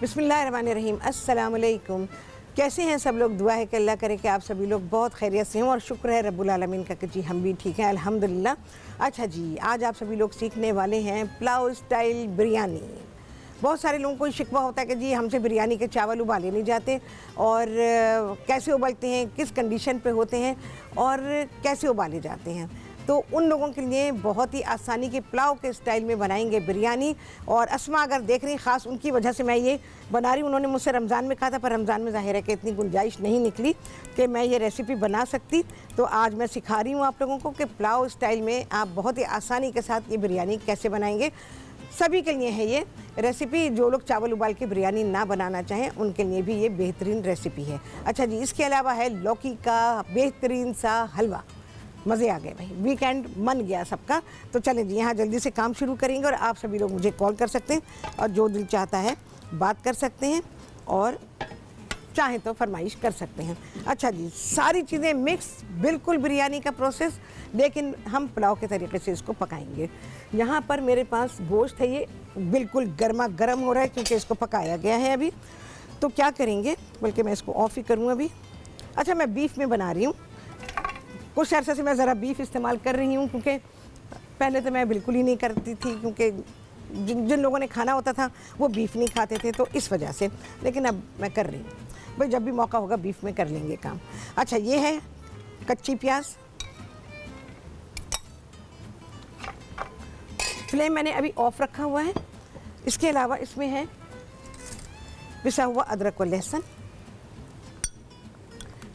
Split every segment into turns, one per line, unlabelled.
बिस्मिल्लाहिर्रहमानिर्रहीम। अस्सलाम वालेकुम। कैसे हैं सब लोग? दुआ है कि अल्लाह करे कि आप सभी लोग बहुत खैरियत से हों और शुक्र है रब्बुल आलमीन का कि जी हम भी ठीक हैं अल्हम्दुलिल्लाह। अच्छा जी, आज आप सभी लोग सीखने वाले हैं पुलाव स्टाइल बिरयानी। बहुत सारे लोगों को शिकवा होता है कि जी हमसे बिरयानी के चावल उबाले नहीं जाते और कैसे उबलते हैं, किस कंडीशन पे होते हैं और कैसे उबाले जाते हैं। तो उन लोगों के लिए बहुत ही आसानी के पुलाव के स्टाइल में बनाएंगे बिरयानी। और अस्मा अगर देख रही, ख़ास उनकी वजह से मैं ये बना रही हूँ। उन्होंने मुझसे रमज़ान में कहा था, पर रमज़ान में ज़ाहिर है कि इतनी गुंजाइश नहीं निकली कि मैं ये रेसिपी बना सकती। तो आज मैं सिखा रही हूँ आप लोगों को कि पुलाव स्टाइल में आप बहुत ही आसानी के साथ ये बिरयानी कैसे बनाएंगे। सभी के लिए है ये रेसिपी। जो लोग चावल उबाल के बिरयानी ना बनाना चाहें उनके लिए भी ये बेहतरीन रेसिपी है। अच्छा जी, इसके अलावा है लौकी का बेहतरीन सा हलवा। मज़े आ गए भाई, वीकेंड मन गया सबका। तो चलें जी, यहाँ जल्दी से काम शुरू करेंगे और आप सभी लोग मुझे कॉल कर सकते हैं और जो दिल चाहता है बात कर सकते हैं और चाहें तो फरमाइश कर सकते हैं। अच्छा जी, सारी चीज़ें मिक्स, बिल्कुल बिरयानी का प्रोसेस, लेकिन हम पुलाव के तरीके से इसको पकाएंगे। यहाँ पर मेरे पास गोश्त है, ये बिल्कुल गर्मा गर्म हो रहा है क्योंकि इसको पकाया गया है अभी। तो क्या करेंगे, बल्कि मैं इसको ऑफ ही करूँ अभी। अच्छा, मैं बीफ में बना रही हूँ। कुछ अरसे से मैं ज़रा बीफ इस्तेमाल कर रही हूँ क्योंकि पहले तो मैं बिल्कुल ही नहीं करती थी, क्योंकि जिन लोगों ने खाना होता था वो बीफ नहीं खाते थे, तो इस वजह से। लेकिन अब मैं कर रही हूँ भाई, जब भी मौका होगा बीफ में कर लेंगे काम। अच्छा, ये है कच्ची प्याज। फ्लेम मैंने अभी ऑफ रखा हुआ है। इसके अलावा इसमें है पिसा हुआ अदरक और लहसुन।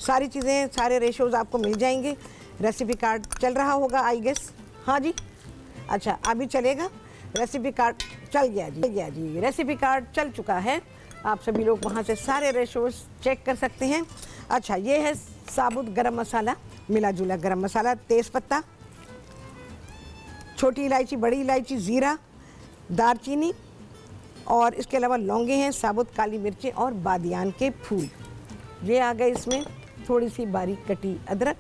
सारी चीज़ें, सारे रेशोज़ आपको मिल जाएंगे। रेसिपी कार्ड चल रहा होगा आई गेस। हाँ जी, अच्छा अभी चलेगा। रेसिपी कार्ड चल गया जी, रेसिपी कार्ड चल चुका है। आप सभी लोग वहाँ से सारे रेशोज़ चेक कर सकते हैं। अच्छा, ये है साबुत गरम मसाला, मिला जुला गरम मसाला, तेज़पत्ता, छोटी इलायची, बड़ी इलायची, ज़ीरा, दारचीनी और इसके अलावा लौंगे हैं, साबुत काली मिर्चें और बादियान के फूल। ये आ गए इसमें। थोड़ी सी बारीक कटी अदरक,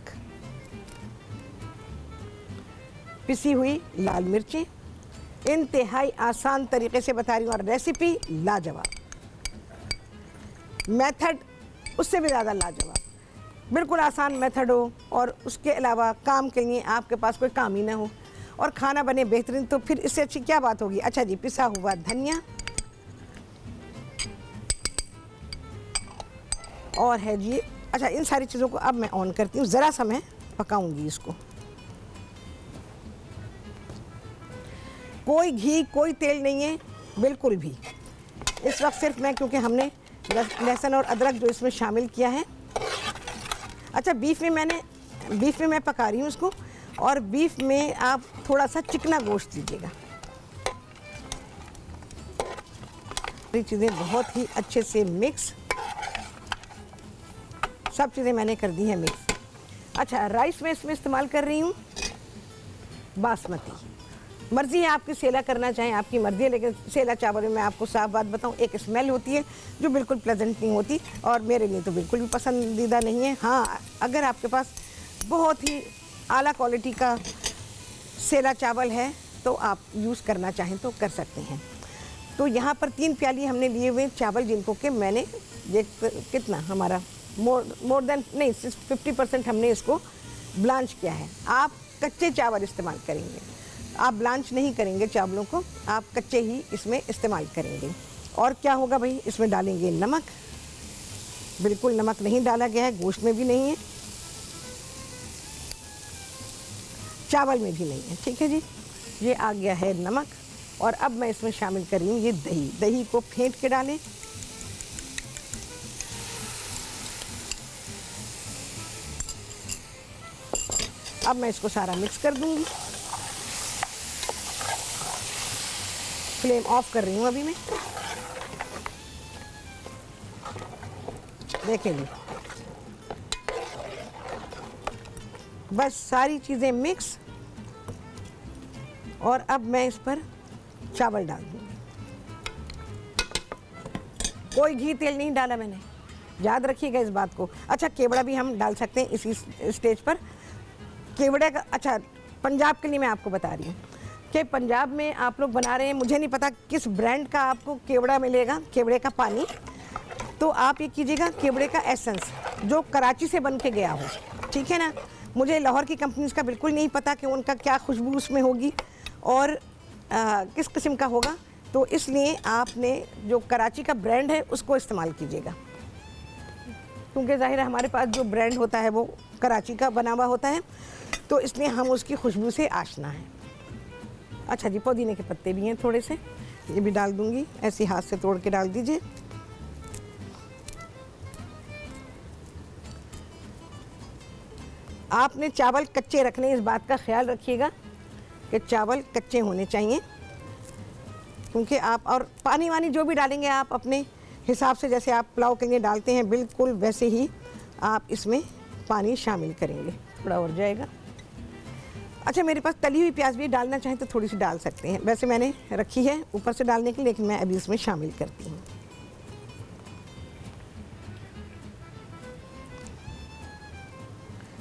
पिसी हुई लाल मिर्चें। इंतहाई आसान तरीके से बता रही हूँ और रेसिपी लाजवाब, मेथड उससे भी ज़्यादा लाजवाब। बिल्कुल आसान मेथड हो और उसके अलावा काम के लिए आपके पास कोई काम ही ना हो और खाना बने बेहतरीन, तो फिर इससे अच्छी क्या बात होगी। अच्छा जी, पिसा हुआ धनिया और है जी। अच्छा, इन सारी चीज़ों को अब मैं ऑन करती हूँ। ज़रा सा मैं पकाऊंगी इसको। कोई घी कोई तेल नहीं है बिल्कुल भी इस वक्त, सिर्फ मैं, क्योंकि हमने लहसुन और अदरक जो इसमें शामिल किया है। अच्छा, बीफ में मैं पका रही हूँ इसको। और बीफ में आप थोड़ा सा चिकना गोश्त दीजिएगा। ये चीज़ें बहुत ही अच्छे से मिक्स, सब चीज़ें मैंने कर दी हैं मिक्स। अच्छा, राइस में इसमें इस्तेमाल कर रही हूँ बासमती। मर्ज़ी है आपकी, सेला करना चाहें आपकी मर्ज़ी है, लेकिन सेला चावल में मैं आपको साफ बात बताऊँ, एक स्मेल होती है जो बिल्कुल प्लेजेंट नहीं होती और मेरे लिए तो बिल्कुल भी पसंदीदा नहीं है। हाँ, अगर आपके पास बहुत ही आला क्वालिटी का सेला चावल है तो आप यूज़ करना चाहें तो कर सकते हैं। तो यहाँ पर 3 प्याली हमने लिए हुए चावल, जिनको कि मैंने ये कितना हमारा मोर देन नहीं 50% हमने इसको ब्लांच किया है। आप कच्चे चावल इस्तेमाल करेंगे, आप ब्लांच नहीं करेंगे चावलों को, आप कच्चे ही इसमें इस्तेमाल करेंगे। और क्या होगा भाई, इसमें डालेंगे नमक। बिल्कुल नमक नहीं डाला गया है, गोश्त में भी नहीं है, चावल में भी नहीं है। ठीक है जी, ये आ गया है नमक। और अब मैं इसमें शामिल कर रही हूँ ये दही। दही को फेंट के डालें। अब मैं इसको सारा मिक्स कर दूंगी। फ्लेम ऑफ कर रही हूँ अभी मैं। देखें जी, बस सारी चीज़ें मिक्स। और अब मैं इस पर चावल डाल दूँगी। कोई घी तेल नहीं डाला मैंने, याद रखिएगा इस बात को। अच्छा, केवड़ा भी हम डाल सकते हैं इसी स्टेज पर। केवड़े का, अच्छा पंजाब के लिए मैं आपको बता रही हूँ, कि पंजाब में आप लोग बना रहे हैं, मुझे नहीं पता किस ब्रांड का आपको केवड़ा मिलेगा, केवड़े का पानी। तो आप ये कीजिएगा केवड़े का एसेंस जो कराची से बन के गया हो, ठीक है ना। मुझे लाहौर की कंपनीज का बिल्कुल नहीं पता कि उनका क्या खुशबू उसमें होगी और किस किस्म का होगा, तो इसलिए आपने जो कराची का ब्रांड है उसको इस्तेमाल कीजिएगा, क्योंकि ज़ाहिर है हमारे पास जो ब्रांड होता है वो कराची का बना हुआ होता है, तो इसलिए हम उसकी खुशबू से आशना है। अच्छा जी, पुदीने के पत्ते भी हैं थोड़े से, ये भी डाल दूंगी, ऐसे हाथ से तोड़ के डाल दीजिए। आपने चावल कच्चे रखने, इस बात का ख्याल रखिएगा कि चावल कच्चे होने चाहिए, क्योंकि आप और पानी वानी जो भी डालेंगे आप अपने हिसाब से, जैसे आप पुलाव के लिए डालते हैं बिल्कुल वैसे ही आप इसमें पानी शामिल करेंगे, थोड़ा और जाएगा। अच्छा, मेरे पास तली हुई प्याज भी डालना चाहें तो थोड़ी सी डाल सकते हैं, वैसे मैंने रखी है ऊपर से डालने के लिए, लेकिन मैं अभी इसमें शामिल करती हूँ।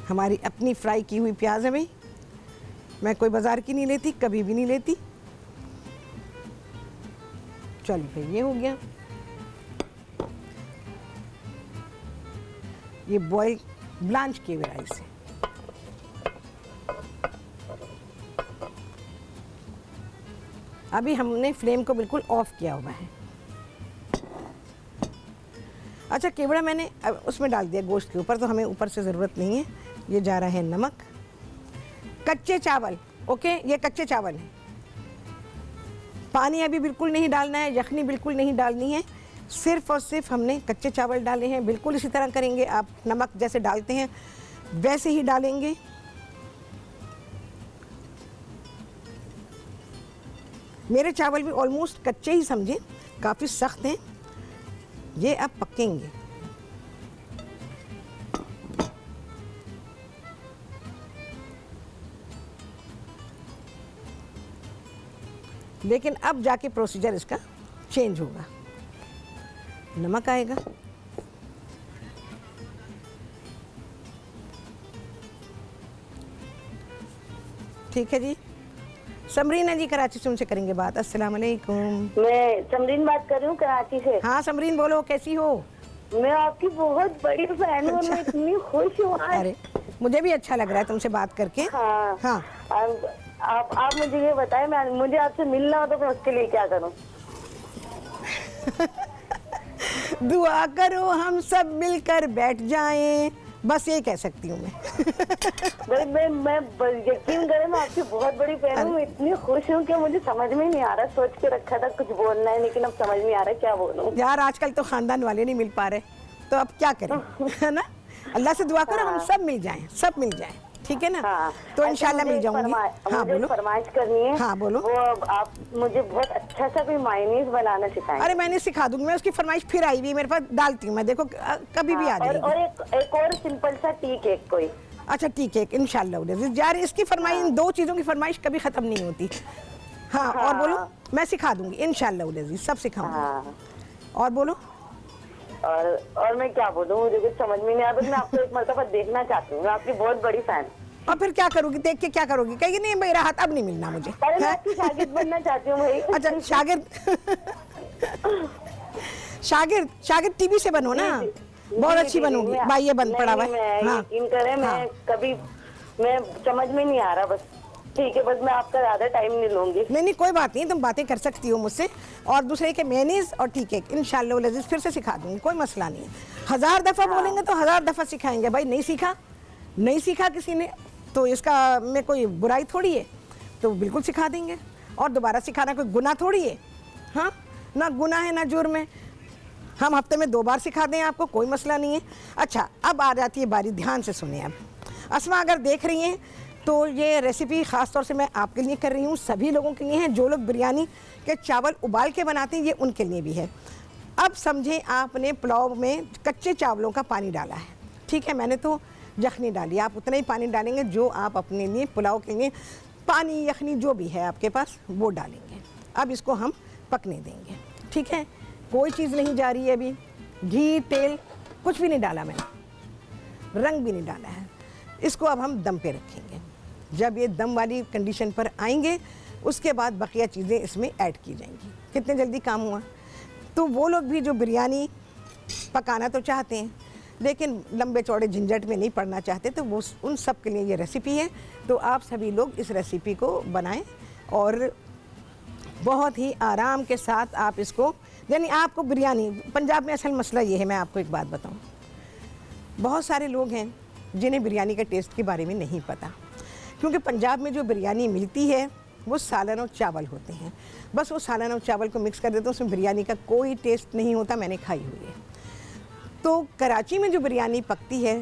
हमारी अपनी फ्राई की हुई प्याज है भाई, मैं कोई बाज़ार की नहीं लेती, कभी भी नहीं लेती। चलो भाई, ये हो गया। ये बॉयल ब्लांच किए हुए राइस है। अभी हमने फ्लेम को बिल्कुल ऑफ किया हुआ है। अच्छा, केवड़ा मैंने उसमें डाल दिया गोश्त के ऊपर, तो हमें ऊपर से ज़रूरत नहीं है। ये जा रहा है नमक। कच्चे चावल, ओके, ये कच्चे चावल हैं, पानी अभी बिल्कुल नहीं डालना है, यखनी बिल्कुल नहीं डालनी है, सिर्फ़ और सिर्फ हमने कच्चे चावल डाले हैं। बिल्कुल इसी तरह करेंगे, आप नमक जैसे डालते हैं वैसे ही डालेंगे। मेरे चावल भी ऑलमोस्ट कच्चे ही समझें, काफ़ी सख्त हैं, ये अब पकेंगे। लेकिन अब जाके प्रोसीजर इसका चेंज होगा, नमक आएगा, ठीक है जी। समरीन है जी, कराची से, उनसे करेंगे बात। अस्सलाम वालेकुम।
मैं समरीन बात कर रही हूँ कराची से।
हाँ समरीन, बोलो, कैसी हो?
मैं आपकी बहुत बड़ी फैन हूँ और मैं इतनी खुश हूँ आज।
अरे मुझे भी अच्छा लग रहा है तुमसे बात करके।
हाँ,
हाँ।
आप मुझे ये बताएं, मुझे आपसे मिलना हो तो मैं उसके लिए क्या करूँ?
दुआ करो हम सब मिलकर बैठ जाएं, बस ये कह सकती हूँ मैं।
मैं यकीन करें, मैं आपकी बहुत बड़ी फैन हूँ। मैं इतनी खुश हूँ कि मुझे समझ में नहीं आ रहा, सोच के रखा था कुछ बोलना है, लेकिन अब समझ नहीं आ रहा क्या बोलूँ।
यार आजकल तो खानदान वाले नहीं मिल पा रहे, तो अब क्या करें, है ना। अल्लाह से दुआ करो हम सब मिल जाएं, सब मिल जाएं, ठीक है ना।
हाँ,
तो इंशाल्लाह मिल जाऊंगी। हाँ बोलो।
फरमाइश करनी है।
हाँ बोलो।
वो आप मुझे बहुत अच्छा सा कोई मायनीज बनाना सिखाएं।
अरे मैंने सिखा दूंगी, मैं उसकी फरमाइश फिर आई हुई मेरे पास, डालती हूँ मैं, देखो कभी भी आ जाएगी।
और एक और सिंपल सा टी केक कोई।
अच्छा टी केक, इंशाल्लाह यार, इसकी फरमाइश, इन दो चीज़ों की फरमाइश कभी ख़त्म नहीं होती। हाँ, और बोलो, मैं सिखा दूंगी इंशाल्लाह, सब सिखाऊंगी। और बोलो।
और मैं क्या बोलूं, मुझे कुछ समझ में नहीं आ रहा, मैं आपको एक मरतबा देखना चाहती हूँ, मैं आपकी बहुत बड़ी फैन।
और फिर क्या करोगी, देख के क्या करोगी? कहेगी नहीं मेरा हाथ अब नहीं मिलना मुझे।
अरे मैं आपकी शागिर्द बनना चाहती हूँ भाई।
अच्छा शागिर्द। शागिर्द टीवी से बनो ना, बहुत अच्छी बनोगी भाई, ये बंद पड़ा हुआ है। हाँ,
यकीन करें, मैं कभी, मैं समझ में नहीं आ रहा, बस ठीक है, बस मैं आपका ज़्यादा टाइम नहीं लूँगी।
नहीं कोई बात नहीं, तुम बातें कर सकती हो मुझसे। और दूसरे के मेनीज और टी केक इंशाल्लाह लजीज फिर से सिखा दूंगी, कोई मसला नहीं है। 1000 दफ़ा बोलेंगे तो 1000 दफ़ा सिखाएंगे भाई। नहीं सीखा किसी ने तो इसका में कोई बुराई थोड़ी है, तो बिल्कुल सिखा देंगे। और दोबारा सिखाना कोई गुनाह थोड़ी है, हाँ, ना गुनाह है ना जुर्म है। हम हफ्ते में 2 बार सिखा दें आपको, कोई मसला नहीं है। अच्छा, अब आ जाती है बारी, ध्यान से सुने। अब अस्मा अगर देख रही हैं तो ये रेसिपी ख़ास तौर से मैं आपके लिए कर रही हूँ, सभी लोगों के लिए है। जो लोग बिरयानी के चावल उबाल के बनाते हैं ये उनके लिए भी है। अब समझें, आपने पुलाव में कच्चे चावलों का पानी डाला है, ठीक है, मैंने तो यखनी डाली, आप उतना ही पानी डालेंगे जो आप अपने लिए पुलाव के लिए पानी यखनी जो भी है आपके पास वो डालेंगे। अब इसको हम पकने देंगे, ठीक है, कोई चीज़ नहीं जा रही है अभी, घी तेल कुछ भी नहीं डाला मैंने, रंग भी नहीं डाला है। इसको अब हम दम पे रखेंगे। जब ये दम वाली कंडीशन पर आएंगे उसके बाद बकिया चीज़ें इसमें ऐड की जाएंगी। कितने जल्दी काम हुआ। तो वो लोग भी जो बिरयानी पकाना तो चाहते हैं लेकिन लंबे चौड़े झंझट में नहीं पड़ना चाहते, तो वो उन सब के लिए ये रेसिपी है। तो आप सभी लोग इस रेसिपी को बनाएं और बहुत ही आराम के साथ आप इसको, यानी आपको बिरयानी, पंजाब में असल मसला ये है, मैं आपको एक बात बताऊं, बहुत सारे लोग हैं जिन्हें बिरयानी के टेस्ट के बारे में नहीं पता, क्योंकि पंजाब में जो बिरयानी मिलती है वो सालन और चावल होते हैं। बस वो सालन और चावल को मिक्स कर देते हैं, उसमें बिरयानी का कोई टेस्ट नहीं होता, मैंने खाई हुई है। तो कराची में जो बिरयानी पकती है,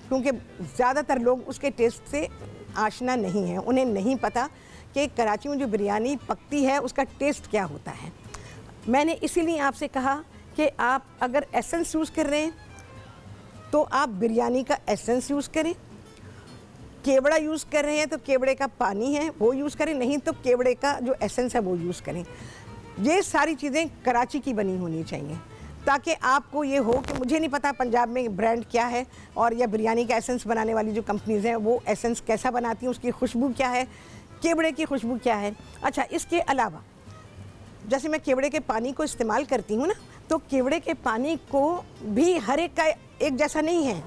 क्योंकि ज़्यादातर लोग उसके टेस्ट से आशना नहीं है, उन्हें नहीं पता कि कराची में जो बिरयानी पकती है उसका टेस्ट क्या होता है। मैंने इसीलिए आपसे कहा कि आप अगर एसेंस यूज़ कर रहे हैं तो आप बिरयानी का एसेंस यूज़ करें, केवड़ा यूज़ कर रहे हैं तो केवड़े का पानी है वो यूज़ करें, नहीं तो केवड़े का जो एसेंस है वो यूज़ करें। ये सारी चीज़ें कराची की बनी होनी चाहिए, ताकि आपको ये हो कि मुझे नहीं पता पंजाब में ब्रांड क्या है और या बिरयानी का एसेंस बनाने वाली जो कंपनीज़ हैं वो एसेंस कैसा बनाती हैं, उसकी खुशबू क्या है, केवड़े की खुशबू क्या है। अच्छा, इसके अलावा जैसे मैं केवड़े के पानी को इस्तेमाल करती हूँ ना, तो केवड़े के पानी को भी हर एक का एक जैसा नहीं है,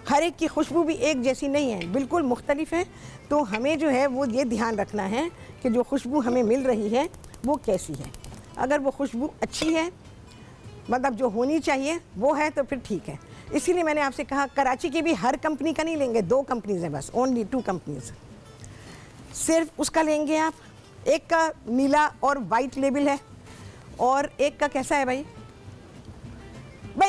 हर एक की खुशबू भी एक जैसी नहीं है, बिल्कुल मुख्तलिफ है। तो हमें जो है वो ये ध्यान रखना है कि जो खुशबू हमें मिल रही है वो कैसी है। अगर वो खुशबू अच्छी है, मतलब जो होनी चाहिए वो है, तो फिर ठीक है। इसीलिए मैंने आपसे कहा कराची की भी हर कंपनी का नहीं लेंगे, 2 कंपनीज़ हैं बस, ओनली 2 कंपनीज़, सिर्फ उसका लेंगे आप। एक का नीला और वाइट लेबल है और एक का कैसा है भाई,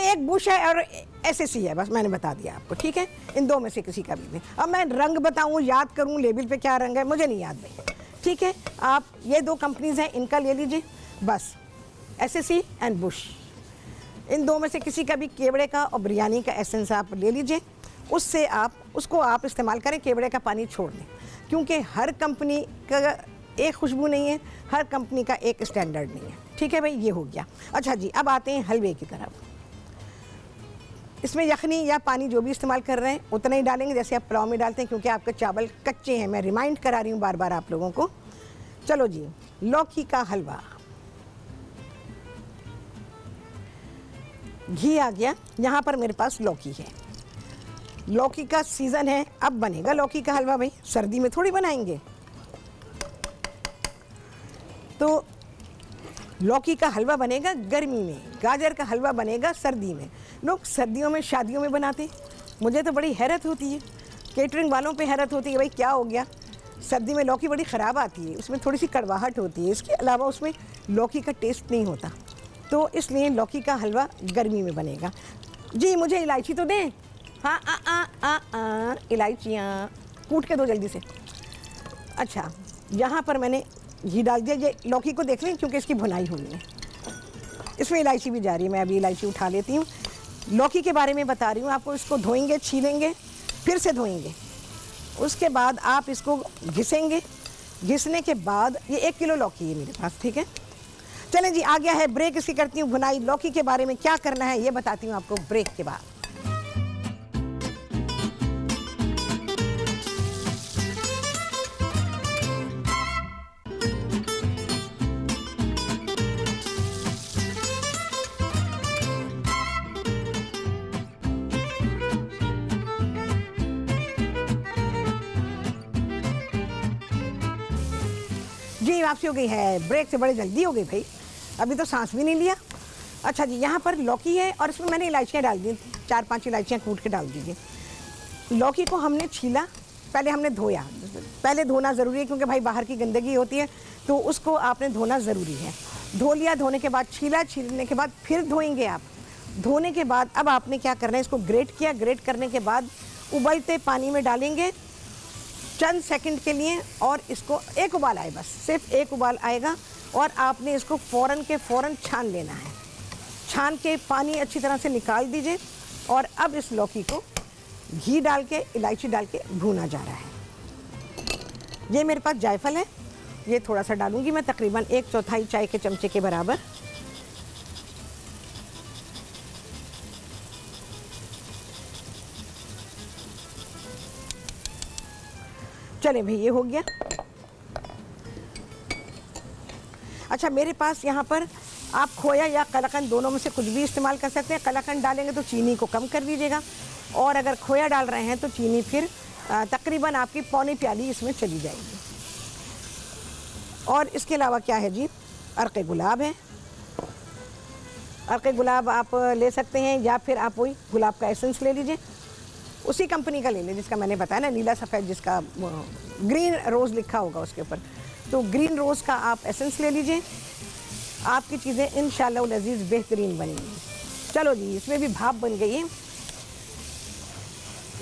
एक बुश है और एसएससी है, बस मैंने बता दिया आपको, ठीक है। इन 2 में से किसी का भी नहीं। अब मैं रंग बताऊँ, याद करूँ लेबल पे क्या रंग है, मुझे नहीं याद भाई, ठीक है। आप ये 2 कंपनीज़ हैं, इनका ले लीजिए बस, एसएससी एंड बुश। इन 2 में से किसी का भी केवड़े का और बिरयानी का एसेंस आप ले लीजिए, उससे आप उसको आप इस्तेमाल करें, केवड़े का पानी छोड़ दें, क्योंकि हर कंपनी का एक खुशबू नहीं है, हर कंपनी का एक स्टैंडर्ड नहीं है, ठीक है भाई। ये हो गया। अच्छा जी, अब आते हैं हलवे की तरफ। इसमें यखनी या पानी जो भी इस्तेमाल कर रहे हैं उतना ही डालेंगे जैसे आप पुलाव में डालते हैं, क्योंकि आपके चावल कच्चे हैं, मैं रिमाइंड करा रही हूँ बार बार आप लोगों को। चलो जी, लौकी का हलवा, घी आ गया, यहाँ पर मेरे पास लौकी है, लौकी का सीज़न है, अब बनेगा लौकी का हलवा भाई, सर्दी में थोड़ी बनाएंगे। तो लौकी का हलवा बनेगा गर्मी में, गाजर का हलवा बनेगा सर्दी में। लोग सर्दियों में शादियों में बनाते, मुझे तो बड़ी हैरत होती है, केटरिंग वालों पे हैरत होती है, भाई क्या हो गया, सर्दी में लौकी बड़ी ख़राब आती है, उसमें थोड़ी सी कड़वाहट होती है, इसके अलावा उसमें लौकी का टेस्ट नहीं होता, तो इसलिए लौकी का हलवा गर्मी में बनेगा। जी मुझे इलायची तो दें, हाँ इलायचियाँ कूट के दो जल्दी से। अच्छा, यहाँ पर मैंने घी डाल दिया, ये लौकी को देख लें क्योंकि इसकी भुनाई हुई है, इसमें इलायची भी जा रही है, मैं अभी इलायची उठा लेती हूँ। लौकी के बारे में बता रही हूँ आपको, इसको धोएंगे, छीलेंगे, फिर से धोएंगे, उसके बाद आप इसको घिसेंगे, घिसने के बाद ये 1 किलो लौकी है मेरे पास, ठीक है। चलें जी, आ गया है ब्रेक, इसकी करती हूँ भुनाई। लौकी के बारे में क्या करना है ये बताती हूँ आपको ब्रेक के बाद। जी वापसी हो गई है, ब्रेक से बड़ी जल्दी हो गई भाई, अभी तो सांस भी नहीं लिया। अच्छा जी, यहाँ पर लौकी है और इसमें मैंने इलायचियाँ डाल दी, 4-5 इलायचियाँ कूट के डाल दीजिए। लौकी को हमने छीला, पहले हमने धोया, पहले धोना ज़रूरी है क्योंकि भाई बाहर की गंदगी होती है, तो उसको आपने धोना ज़रूरी है। धो लिया, धोने के बाद छीला, छीलने के बाद फिर धोएंगे आप। धोने के बाद अब आपने क्या करना है, इसको ग्रेट किया, ग्रेट करने के बाद उबलते पानी में डालेंगे चंद सेकंड के लिए, और इसको एक उबाल आए, बस सिर्फ एक उबाल आएगा, और आपने इसको फ़ौरन के फ़ौरन छान लेना है। छान के पानी अच्छी तरह से निकाल दीजिए, और अब इस लौकी को घी डाल के, इलायची डाल के भूना जा रहा है। ये मेरे पास जायफल है, ये थोड़ा सा डालूंगी मैं, तकरीबन 1/4 चाय के चमचे के बराबर। चलें भाई, ये हो गया। अच्छा, मेरे पास यहाँ पर आप खोया या कलाकंद दोनों में से कुछ भी इस्तेमाल कर सकते हैं। कलाकंद डालेंगे तो चीनी को कम कर दीजिएगा, और अगर खोया डाल रहे हैं तो चीनी फिर तकरीबन आपकी पौनी प्याली इसमें चली जाएगी। और इसके अलावा क्या है जी, अर्क़े गुलाब है। अर्क़े गुलाब आप ले सकते हैं, या फिर आप वही गुलाब का एसेंस ले लीजिए, उसी कंपनी का ले लीजिए जिसका मैंने बताया ना, नीला सफ़ेद, जिसका ग्रीन रोज़ लिखा होगा उसके ऊपर। तो ग्रीन रोज़ का आप एसेंस ले लीजिए, आपकी चीज़ें इंशाअल्लाह लज़ीज़ बेहतरीन बनेंगी। चलो जी, इसमें भी भाप बन गई है,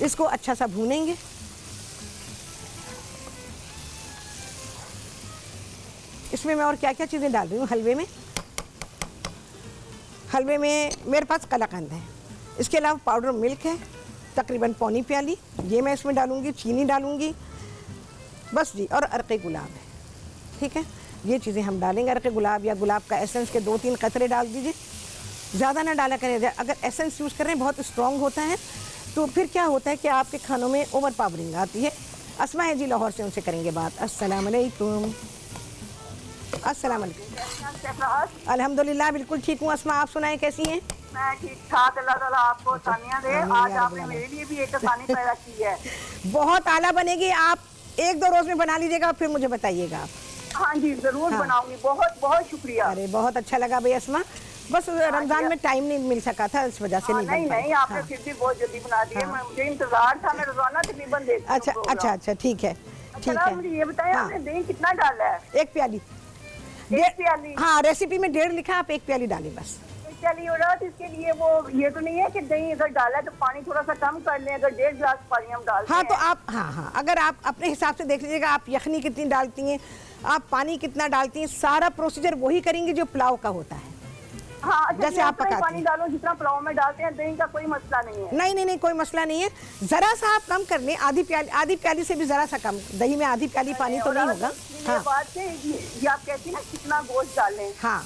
इसको अच्छा सा भूनेंगे। इसमें मैं और क्या क्या चीज़ें डाल रही हूँ हलवे में। हलवे में मेरे पास कलाकंद है, इसके अलावा पाउडर मिल्क है तकरीबन पौनी प्याली, ये मैं इसमें डालूँगी, चीनी डालूँगी बस जी, और अर्क़े गुलाब है। ठीक है, ये चीज़ें हम डालेंगे। अर्क़े गुलाब या गुलाब का एसेंस के 2-3 कतरे डाल दीजिए, ज़्यादा ना डाला करें। अगर एसेंस यूज़ कर रहे हैं बहुत स्ट्रॉन्ग होता है, तो फिर क्या होता है कि आपके खानों में ओवर पावरिंग आती है। अस्मा है जी लाहौर से, उनसे करेंगे बात। अस्सलाम वालेकुम। अस्सलाम वालेकुम। अल्हम्दुलिल्लाह बिल्कुल ठीक हूँ। अस्मा, आप सुनाएं कैसी हैं?
मैं ठीक ठाक, अल्लाह ताला आपको आसानियाँ दे। आज आपने मेरे लिए भी एक आसानी पैदा की है।
बहुत आला बनेगी, आप 1-2 रोज़ में बना लीजिएगा, फिर मुझे बताइएगा आप।
हाँ जी, जरूर बनाऊंगी। बहुत बहुत शुक्रिया।
अरे बहुत अच्छा लगा भाई अस्मा, बस रमज़ान में टाइम नहीं मिल सका था, इस वजह से नहीं बन
नहीं, आपने फिर भी बहुत जल्दी बना दिए। मुझे इंतजार था, मैं रोजाना तकरीबन देखती हूँ।
अच्छा, ठीक है, ठीक है।
मुझे ये बताएं, आपने दही कितना डाला है?
1 प्याली।
1 प्याली?
हाँ, रेसिपी में 1.5 लिखा, आप 1 प्याली डालें बस।
1 प्याली हो रहा है, तो इसके लिए वो ये तो नहीं है कि दही अगर डाला है तो पानी थोड़ा सा कम कर लें? अगर 1.5 गिलास पानी हम डालते हैं।
हाँ, तो आप हाँ, अगर आप अपने हिसाब से देख लीजिएगा, आप यखनी कितनी डालती हैं, आप पानी कितना डालती हैं, सारा प्रोसीजर वही करेंगी जो पुलाव का होता है।
हाँ,
जैसे आप पकाते हैं।
पानी डालो जितना पुलाव में डालते हैं, दही का कोई मसला नहीं है।
नहीं, कोई मसला नहीं है। जरा सा आप कम कर लें, आधी प्याली से भी जरा सा कम। दही में आधी प्याली पानी तो नहीं होगा।
ये बात है, ये आप कहती हैं ना कितना गोश्त डालें।
हाँ,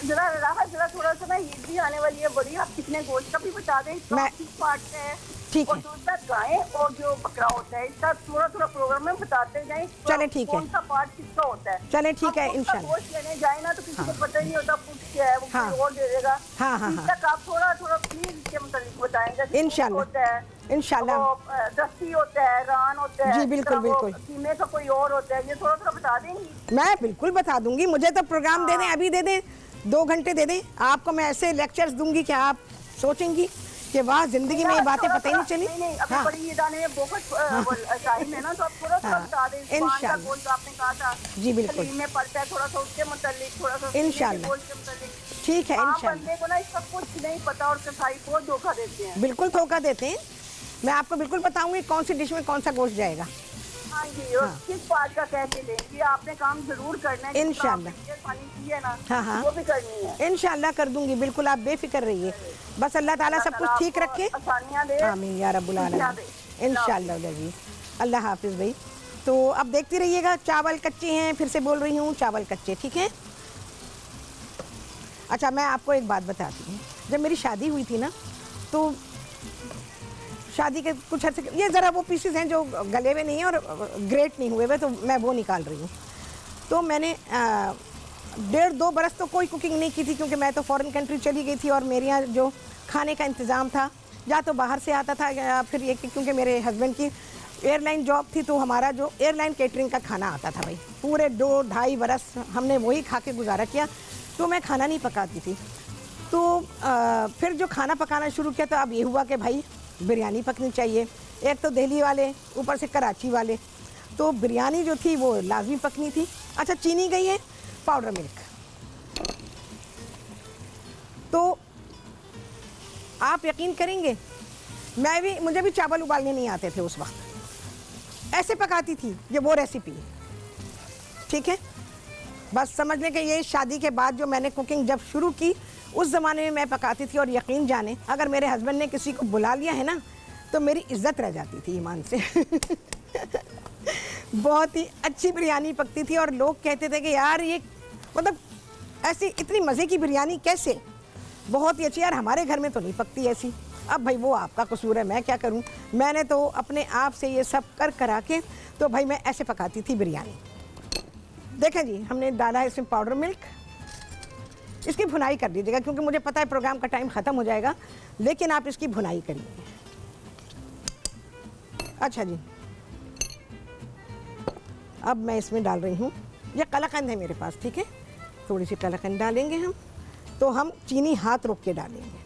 जरा थोड़ा सा ना ये भी आने वाली है बड़ी, आप कितने गोश्त का भी बता दें।
मैं
पार्ट है,
ठीक है,
और दूसरा गाय और जो बकरा होता है, इसका थोड़ा प्रोग्राम में बताते जाएं।
चले ठीक है,
कौन सा पार्ट किसका होता है।
चले ठीक है, इंशाल्लाह।
गोश्त लेने जाए ना तो किसी को पता ही नहीं होता पूछ क्या है, वो कोई और दे देगा।
हाँ,
तक आप थोड़ा प्लीज इसके मतलब बताएंगे।
इंशाल्लाह
दस्ती होता है, रान होता है।
जी बिल्कुल।
कीमे का कोई और होता है, ये थोड़ा बता देंगी?
मैं बिल्कुल बता दूंगी, मुझे तो प्रोग्राम दे दें, अभी दे दें, 2 घंटे दे दें आपको, मैं ऐसे लेक्चर्स दूंगी कि आप सोचेंगी कि वाह, जिंदगी में ये बातें पता ही नहीं चली।
हाँ, बड़ी ये दाने में बहुत टाइम है ना, तो आप थोड़ा बता दें। इंशाल्लाह, आपने कहा था
जी बिल्कुल
में पड़ता है, थोड़ा सा उसके मुतालिक, थोड़ा सा
इंशाल्लाह ठीक है। इंशाल्लाह
बंदे को ना इसका कुछ नहीं पता और कसाई को धोखा देते हैं।
बिल्कुल धोखा देते हैं। मैं आपको बिल्कुल बताऊंगी कौन सी डिश में कौन सा गोश्त जाएगा।
हाँ जी, और किस बात का कैसे लेंगे, आपने काम जरूर करना है।
इंशाल्लाह
पानी पिए ना,
हाँ,
वो भी करनी है।
इंशाल्लाह कर दूंगी, बिल्कुल आप बेफिक्र रहिए। बस अल्लाह ताला सब कुछ ठीक रखे, आमीन या रब्बुल आलमीन। इंशाल्लाह जी, अल्लाह हाफिज़ भाई। तो अब देखती रहिएगा, चावल कच्चे हैं, फिर से बोल रही हूँ, चावल कच्चे, ठीक है। अच्छा, मैं आपको एक बात बताती हूँ, जब मेरी शादी हुई थी ना, तो शादी के कुछ अर्से, ये ज़रा वो पीसेस हैं जो गले हुए नहीं हैं और ग्रेट नहीं हुए हुए, तो मैं वो निकाल रही हूँ। तो मैंने 1.5-2 बरस तो कोई कुकिंग नहीं की थी, क्योंकि मैं तो फॉरेन कंट्री चली गई थी, और मेरे यहाँ जो खाने का इंतज़ाम था, या तो बाहर से आता था, या फिर ये कि क्योंकि मेरे हस्बैंड की एयरलाइन जॉब थी, तो हमारा जो एयरलाइन केटरिंग का खाना आता था भाई, पूरे 2-2.5 बरस हमने वही खा के गुजारा किया। तो मैं खाना नहीं पकाती थी। तो फिर जो खाना पकाना शुरू किया, तो अब ये हुआ कि भाई बिरयानी पकनी चाहिए। एक तो दिल्ली वाले, ऊपर से कराची वाले, तो बिरयानी जो थी वो लाजमी पकनी थी। अच्छा, चीनी गई है, पाउडर मिल्क। तो आप यकीन करेंगे, मुझे भी चावल उबालने नहीं आते थे उस वक्त, ऐसे पकाती थी। ये वो रेसिपी, ठीक है। बस समझ लें कि ये शादी के बाद जो मैंने कुकिंग जब शुरू की, उस ज़माने में मैं पकाती थी, और यकीन जाने अगर मेरे हस्बैंड ने किसी को बुला लिया है ना, तो मेरी इज्जत रह जाती थी ईमान से। बहुत ही अच्छी बिरयानी पकती थी, और लोग कहते थे कि यार ये मतलब ऐसी इतनी मज़े की बिरयानी कैसे, बहुत ही अच्छी, यार हमारे घर में तो नहीं पकती ऐसी। अब भाई वो आपका कसूर है, मैं क्या करूं, मैंने तो अपने आप से ये सब करा के, तो भाई मैं ऐसे पकाती थी बिरयानी। देखें जी, हमने डाला है इसमें पाउडर मिल्क। इसकी भुनाई कर दीजिएगा क्योंकि मुझे पता है प्रोग्राम का टाइम ख़त्म हो जाएगा, लेकिन आप इसकी भुनाई करिए। अच्छा जी, अब मैं इसमें डाल रही हूँ, ये कलाकंद है मेरे पास, ठीक है, थोड़ी सी कलाकंद डालेंगे हम। तो हम चीनी हाथ रोक के डालेंगे।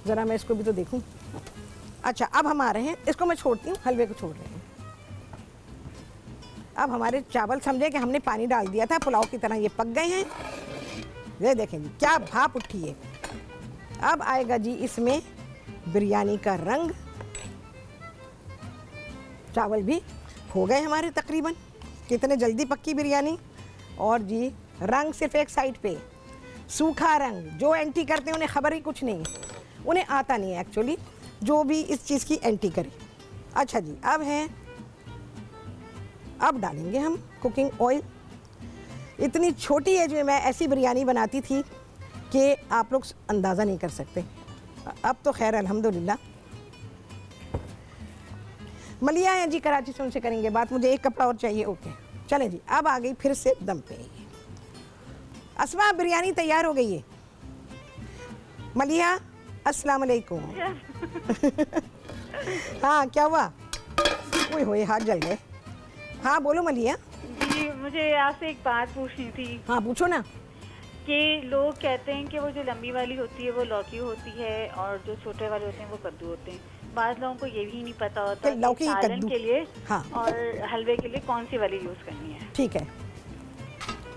ज़रा मैं इसको भी तो देखूँ। अच्छा, अब हम आ रहे हैं, इसको मैं छोड़ती हूँ, हलवे को छोड़ रहे हैं। अब हमारे चावल समझे कि हमने पानी डाल दिया था, पुलाव की तरह ये पक गए हैं। ये देखें जी, क्या भाप उठी है। अब आएगा जी इसमें बिरयानी का रंग। चावल भी हो गए हमारे तकरीबन, कितने जल्दी पक्की बिरयानी। और जी रंग सिर्फ एक साइड पे, सूखा रंग। जो एंटी करते हैं उन्हें खबर ही कुछ नहीं, उन्हें आता नहीं है एक्चुअली, जो भी इस चीज़ की एंटी करे। अच्छा जी, अब डालेंगे हम कुकिंग ऑयल। इतनी छोटी एज में मैं ऐसी बिरयानी बनाती थी कि आप लोग अंदाज़ा नहीं कर सकते। अब तो खैर अल्हम्दुलिल्लाह। मलिया है जी कराची से, उनसे करेंगे बात। मुझे एक कपड़ा और चाहिए। ओके, चलें जी, अब आ गई फिर से दम पे। अस्मा, बिरयानी तैयार हो गई है। मलिया, अस्सलाम वालेकुम। हाँ, क्या हुआ? ओए होए, हाथ जल गए। हाँ बोलो मलिया।
जी, मुझे आपसे एक बात पूछनी थी।
हाँ पूछो ना।
कि लोग कहते हैं कि वो जो लंबी वाली होती है वो लौकी होती है और जो छोटे वाले होते हैं वो कद्दू होते हैं। बाज़ लोगों को ये भी नहीं पता होता कि
लौकी
सालन
कद्दू
के लिए
हाँ,
और हलवे के लिए कौन सी वाली यूज़ करनी है।
ठीक है,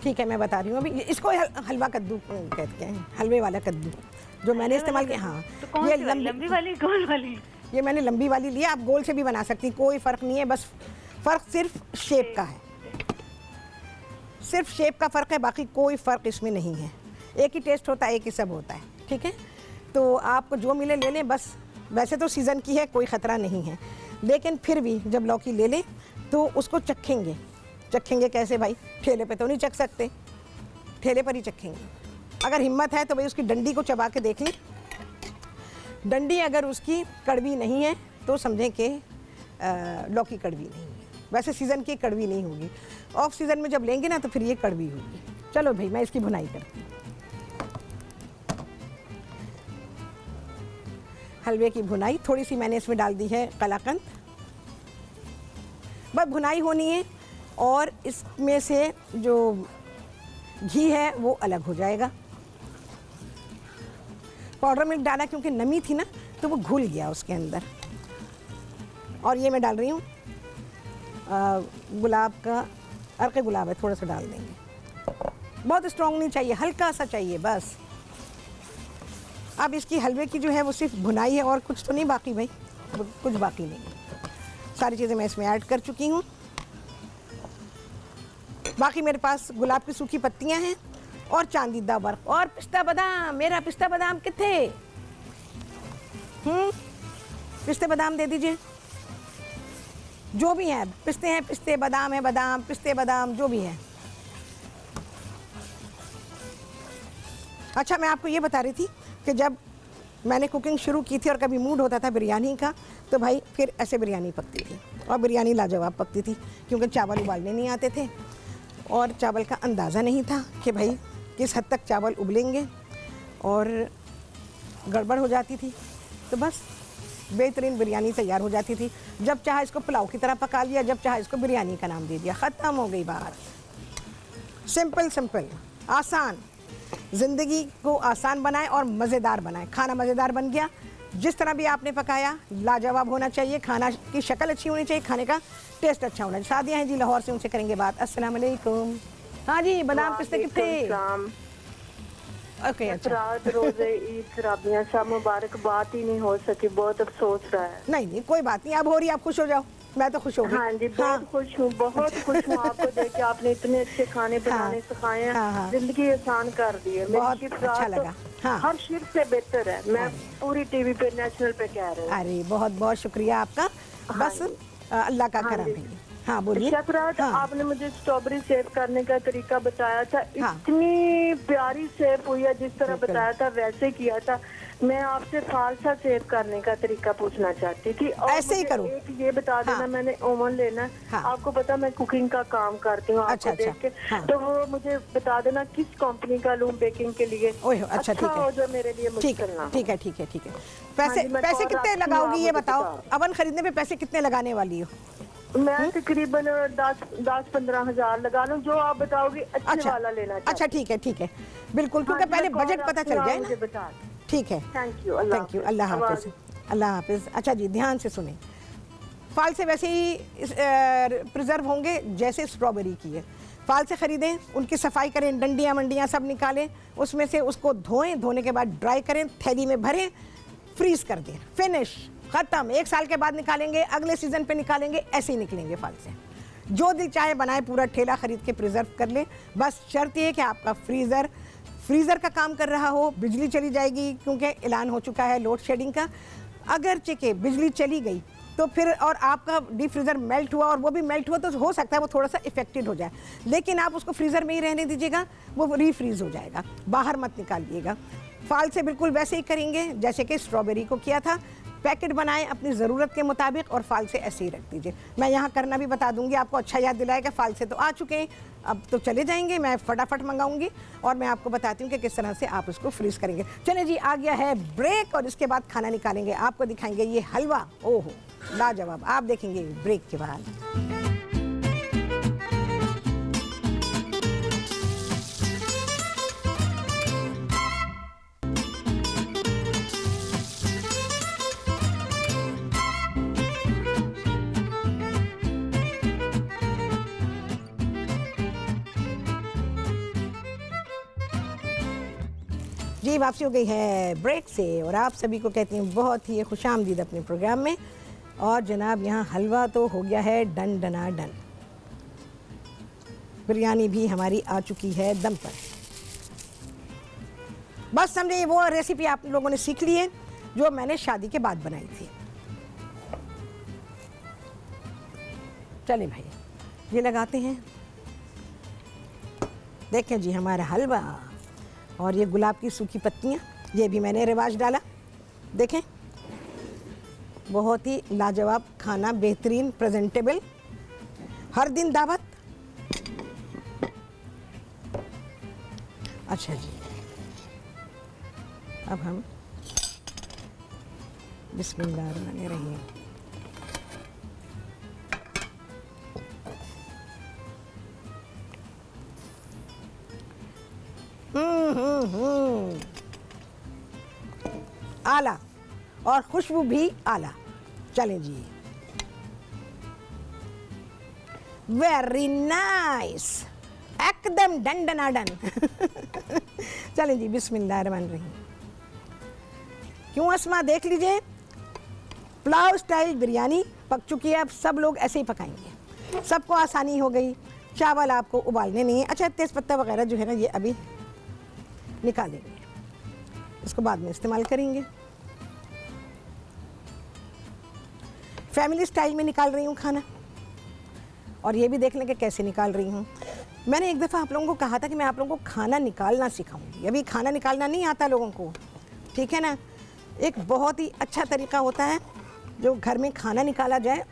ठीक है, मैं बता रही हूँ अभी। इसको हलवा कद्दू कहते हैं, हलवे वाला कद्दू जो मैंने इस्तेमाल किया। हाँ,
तो कौन
ये
सी वाली? लंबी वाली, गोल वाली?
ये मैंने लंबी वाली लिया। आप गोल से भी बना सकती, कोई फ़र्क नहीं है, बस फ़र्क सिर्फ शेप का है। सिर्फ शेप का फ़र्क है, बाकी कोई फ़र्क इसमें नहीं है। एक ही टेस्ट होता है, एक ही सब होता है, ठीक है। तो आपको जो मिले ले लें बस। वैसे तो सीज़न की है, कोई ख़तरा नहीं है, लेकिन फिर भी जब लौकी ले लें तो उसको चखेंगे। चखेंगे कैसे भाई? ठेले पे तो नहीं चख सकते, ठेले पर ही चखेंगे। अगर हिम्मत है तो भाई उसकी डंडी को चबा के देख लें। डंडी अगर उसकी कड़वी नहीं है तो समझें कि लौकी कड़वी नहीं है। वैसे सीज़न की कड़वी नहीं होगी, ऑफ सीज़न में जब लेंगे ना तो फिर ये कड़वी होगी। चलो भाई, मैं इसकी भुनाई करती हूँ। हलवे की भुनाई थोड़ी सी मैंने इसमें डाल दी है कलाकंद। बस भुनाई होनी है और इसमें से जो घी है वो अलग हो जाएगा। पाउडर मिल्क डाला क्योंकि नमी थी ना, तो वो घुल गया उसके अंदर। और ये मैं डाल रही हूँ गुलाब का, अर्क गुलाब है, थोड़ा सा डाल देंगे। बहुत स्ट्रॉन्ग नहीं चाहिए, हल्का सा चाहिए बस। अब इसकी हलवे की जो है वो सिर्फ भुनाई है और कुछ तो नहीं बाकी भाई, कुछ बाकी नहीं है। सारी चीज़ें मैं इसमें ऐड कर चुकी हूँ। बाकी मेरे पास गुलाब की सूखी पत्तियाँ हैं और चांदीदा बर्फ और पिस्ता बादाम। मेरा पिस्ता बादाम कितने? पिस्ते बादाम दे दीजिए, जो भी हैं, पिस्ते हैं, पिस्ते बादाम है, बादाम पिस्ते बादाम जो भी हैं। अच्छा, मैं आपको ये बता रही थी कि जब मैंने कुकिंग शुरू की थी और कभी मूड होता था बिरयानी का, तो भाई फिर ऐसे बिरयानी पकती थी और बिरयानी लाजवाब पकती थी, क्योंकि चावल उबालने नहीं आते थे और चावल का अंदाज़ा नहीं था कि भाई किस हद तक चावल उबलेंगे, और गड़बड़ हो जाती थी। तो बस बेहतरीन बिरयानी तैयार हो जाती थी। जब चाहे इसको पुलाव की तरह पका लिया, जब चाहे इसको बिरयानी का नाम दे दिया, ख़त्म हो गई बात। सिंपल सिंपल, आसान। ज़िंदगी को आसान बनाएं और मज़ेदार बनाएं। खाना मज़ेदार बन गया, जिस तरह भी आपने पकाया लाजवाब होना चाहिए। खाना की शक्ल अच्छी होनी चाहिए, खाने का टेस्ट अच्छा होना चाहिए। सादिया हैं जी लाहौर से, उनसे करेंगे बात। अस्सलाम वालेकुम। हाँ जी, बादाम पिस्ते कितने? ओके, अच्छा।
रात रोज़े ईद राबिया साहब मुबारक, बात ही नहीं हो सकी, बहुत अफसोस रहा है।
नहीं नहीं, कोई बात नहीं, अब हो रही है, आप खुश हो जाओ। मैं तो खुश हो गई।
हाँ जी, बहुत खुश हूँ, बहुत खुश हूँ आपको देख के। आपने इतने अच्छे खाने बनाने सिखाए हैं,
हाँ।
जिंदगी आसान कर दी है।
बहुत
मेरी शिफ्ट
अच्छा
रात
लगा। हाँ,
हर शिफ्ट से बेहतर है। मैं पूरी टीवी पे, नेशनल पे कह रही हूँ।
अरे बहुत बहुत शुक्रिया आपका। बस अल्लाह का करम है। हाँ बोलिए।
शेफ रात,
हाँ।
आपने मुझे स्ट्रॉबेरी सेव करने का तरीका बताया था।
हाँ।
इतनी प्यारी सेव हुई है, जिस तरह बताया था वैसे किया था। मैं आपसे फालसा सेव करने का तरीका पूछना चाहती थी। और
ऐसे ही
मुझे
करो।
एक ये बता देना,
हाँ।
मैंने ओवन लेना है।
हाँ।
आपको पता मैं कुकिंग का काम करती हूँ,
अच्छा,
आपको देख के।
हाँ।
तो वो मुझे बता देना किस कंपनी का लूं बेकिंग के लिए।
ओह अच्छा, ठीक है,
हो जो मेरे लिए
ठीक
मुश्किल ना हो।
ठीक है, ठीक है, ठीक है। पैसे
जी, मैं
पैसे
कॉल
कितने
रखती हूँ,
लगाओगी ये
आप मुझे
बताओ?
बताओ।
अवन खरीदने पे पैसे कितने लगाने वाली हो?
मैं तकरीबन 10-15 हजार लगा लूं, जो आप बताओगे अच्छे
अच्छा,
वाला लेना
अच्छा,
चाहती
ठीक है, ठीक है, बिल्कुल,
हूँ।
क्योंकि
हाँ जी,
पहले
मैं कॉल
बजट पता
रखती
चल
हूँ, आप
जाए
मुझे
ना।
बता दें।
ठीक है,
thank you, Allah
thank you,
हाफिज।
अल्लाह हाफिज,
आवाज़-
अल्लाह हाफिज। अच्छा जी, ध्यान से सुने। फाल से वैसे ही प्रिजर्व होंगे जैसे स्ट्रॉबेरी की है। फाल से ख़रीदें, उनकी सफाई करें, डंडियाँ मंडियाँ सब निकालें, उसमें से उसको धोएं, धोने के बाद ड्राई करें, थैली में भरें, फ्रीज़ कर दें, फिनिश, ख़त्म। 1 साल के बाद निकालेंगे, अगले सीज़न पे निकालेंगे, ऐसे ही निकलेंगे फाल से। जो दिल चाहे बनाए, पूरा ठेला ख़रीद के प्रिजर्व कर लें। बस शर्त ये है कि आपका फ्रीज़र का काम कर रहा हो। बिजली चली जाएगी क्योंकि ऐलान हो चुका है लोड शेडिंग का। अगर के बिजली चली गई तो फिर और आपका डीप फ्रीज़र मेल्ट हुआ, और वो भी मेल्ट हुआ तो हो सकता है वो थोड़ा सा इफेक्टेड हो जाए, लेकिन आप उसको फ्रीज़र में ही रहने दीजिएगा, वो रीफ्रीज़ हो जाएगा, बाहर मत निकालिएगा। फाल से बिल्कुल वैसे ही करेंगे जैसे कि स्ट्रॉबेरी को किया था। पैकेट बनाएं अपनी ज़रूरत के मुताबिक और फाल से ऐसे ही रख दीजिए। मैं यहाँ करना भी बता दूंगी आपको, अच्छा याद दिलाएगा। फाल से तो आ चुके हैं, अब तो चले जाएंगे, मैं फटाफट मंगाऊंगी और मैं आपको बताती हूँ कि किस तरह से आप उसको फ्रीज़ करेंगे। चलिए जी, आ गया है ब्रेक और इसके बाद खाना निकालेंगे, आपको दिखाएंगे ये हलवा। ओहो लाजवाब, आप देखेंगे ब्रेक के बाद। जी, वापसी हो गई है ब्रेक से और आप सभी को कहती हूँ बहुत ही खुशामदीद अपने प्रोग्राम में। और जनाब, यहाँ हलवा तो हो गया है डन डना डन। बिरयानी भी हमारी आ चुकी है दम पर। बस समझे वो रेसिपी आप लोगों ने सीख ली है जो मैंने शादी के बाद बनाई थी। चलिए भाई, ये लगाते हैं। देखें जी हमारा हलवा, और ये गुलाब की सूखी पत्तियाँ, ये भी मैंने रिवाज डाला। देखें, बहुत ही लाजवाब खाना, बेहतरीन, प्रेजेंटेबल, हर दिन दावत। अच्छा जी, अब हम बिस्मिल्लाहिर्रहमानिर्रहीम। आला, और खुशबू भी आला। चलें जी, वेरी नाइस, एकदम डन डना डन। चलें जी, बिस्मिल्लाहिर्रहमानिर्रहीम। क्यों अस्मा, देख लीजिए, पुलाव स्टाइल बिरयानी पक चुकी है। अब सब लोग ऐसे ही पकाएंगे, सबको आसानी हो गई। चावल आपको उबालने नहीं है। अच्छा, तेज़पत्ता वगैरह जो है ना, ये अभी निकालेंगे, इसको बाद में इस्तेमाल करेंगे। फैमिली स्टाइल में निकाल रही हूँ खाना, और ये भी देख लें कि कैसे निकाल रही हूँ। मैंने एक दफ़ा आप लोगों को कहा था कि मैं आप लोगों को खाना निकालना सिखाऊंगी। अभी खाना निकालना नहीं आता लोगों को, ठीक है ना। एक बहुत ही अच्छा तरीका होता है जो घर में खाना निकाला जाए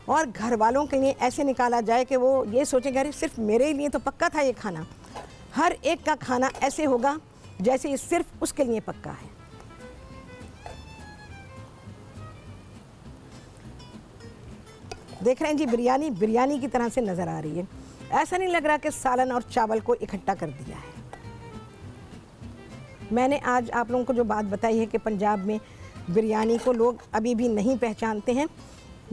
और घर वालों के लिए ऐसे निकाला जाए कि वो ये सोचेंगे अरे सिर्फ मेरे लिए तो पक्का था ये खाना। हर एक का खाना ऐसे होगा जैसे ये सिर्फ उसके लिए पक्का है। देख रहे हैं जी, बिरयानी बिरयानी की तरह से नज़र आ रही है। ऐसा नहीं लग रहा कि सालन और चावल को इकट्ठा कर दिया है। मैंने आज आप लोगों को जो बात बताई है कि पंजाब में बिरयानी को लोग अभी भी नहीं पहचानते हैं,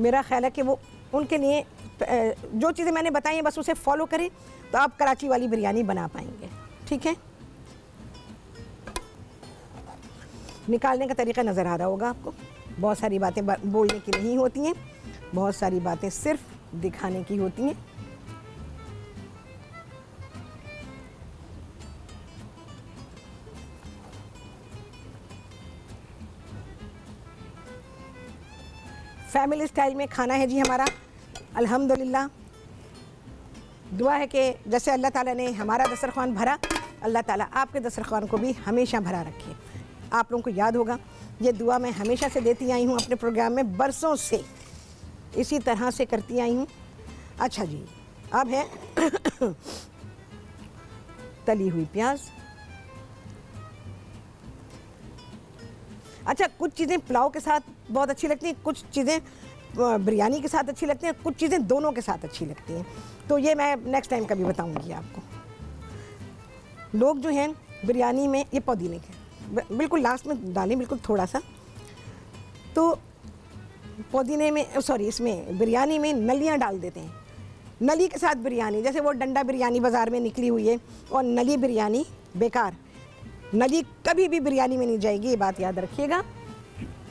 मेरा ख्याल है कि वो उनके लिए जो चीज़ें मैंने बताई हैं बस उसे फॉलो करें तो आप कराची वाली बिरयानी बना पाएंगे। ठीक है, निकालने का तरीका नज़र आ रहा होगा आपको। बहुत सारी बातें बोलने की नहीं होती हैं, बहुत सारी बातें सिर्फ दिखाने की होती हैं। फैमिली स्टाइल में खाना है जी हमारा, अल्हम्दुलिल्लाह। दुआ है कि जैसे अल्लाह ताला ने हमारा दस्तरखान भरा, अल्लाह ताला आपके दस्तरखान को भी हमेशा भरा रखे। आप लोगों को याद होगा ये दुआ मैं हमेशा से देती आई हूँ अपने प्रोग्राम में, बरसों से इसी तरह से करती आई हूँ। अच्छा जी, अब है तली हुई प्याज। अच्छा, कुछ चीज़ें पुलाव के साथ बहुत अच्छी लगती हैं, कुछ चीज़ें बिरयानी के साथ अच्छी लगती हैं, कुछ चीज़ें दोनों के साथ अच्छी लगती हैं। तो ये मैं नेक्स्ट टाइम कभी बताऊंगी आपको। लोग जो हैं बिरयानी में, ये पुदीने के बिल्कुल लास्ट में डालें, बिल्कुल थोड़ा सा, तो पुदीने में इसमें बिरयानी में नलियाँ डाल देते हैं। नली के साथ बिरयानी, जैसे वो डंडा बिरयानी बाज़ार में निकली हुई है, और नली बिरयानी बेकार। नली कभी भी बिरयानी में नहीं जाएगी, ये बात याद रखिएगा।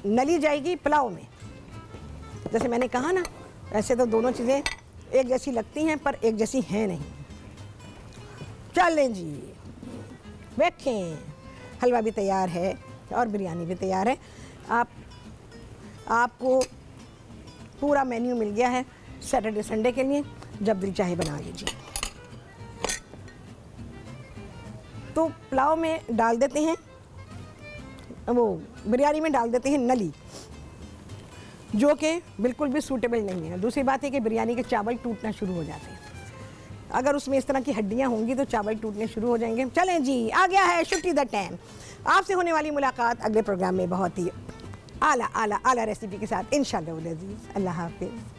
नली जाएगी पुलाव में। जैसे मैंने कहा ना, ऐसे तो दोनों चीज़ें एक जैसी लगती हैं पर एक जैसी हैं नहीं। चलें जी, देखें, हलवा भी तैयार है और बिरयानी भी तैयार है। आपको पूरा मेन्यू मिल गया है सैटरडे संडे के लिए, जब दिल चाहे बना लीजिए। तो पुलाव में डाल देते हैं, वो बिरयानी में डाल देते हैं नली, जो कि बिल्कुल भी सूटेबल नहीं है। दूसरी बात है कि बिरयानी के चावल टूटना शुरू हो जाते हैं। अगर उसमें इस तरह की हड्डियां होंगी तो चावल टूटने शुरू हो जाएंगे। चलें जी, आ गया है शुक्र द टाइम। आपसे होने वाली मुलाकात अगले प्रोग्राम में बहुत ही आला रेसिपी के साथ इंशाअल्लाह। अल्लाह हाफिज़।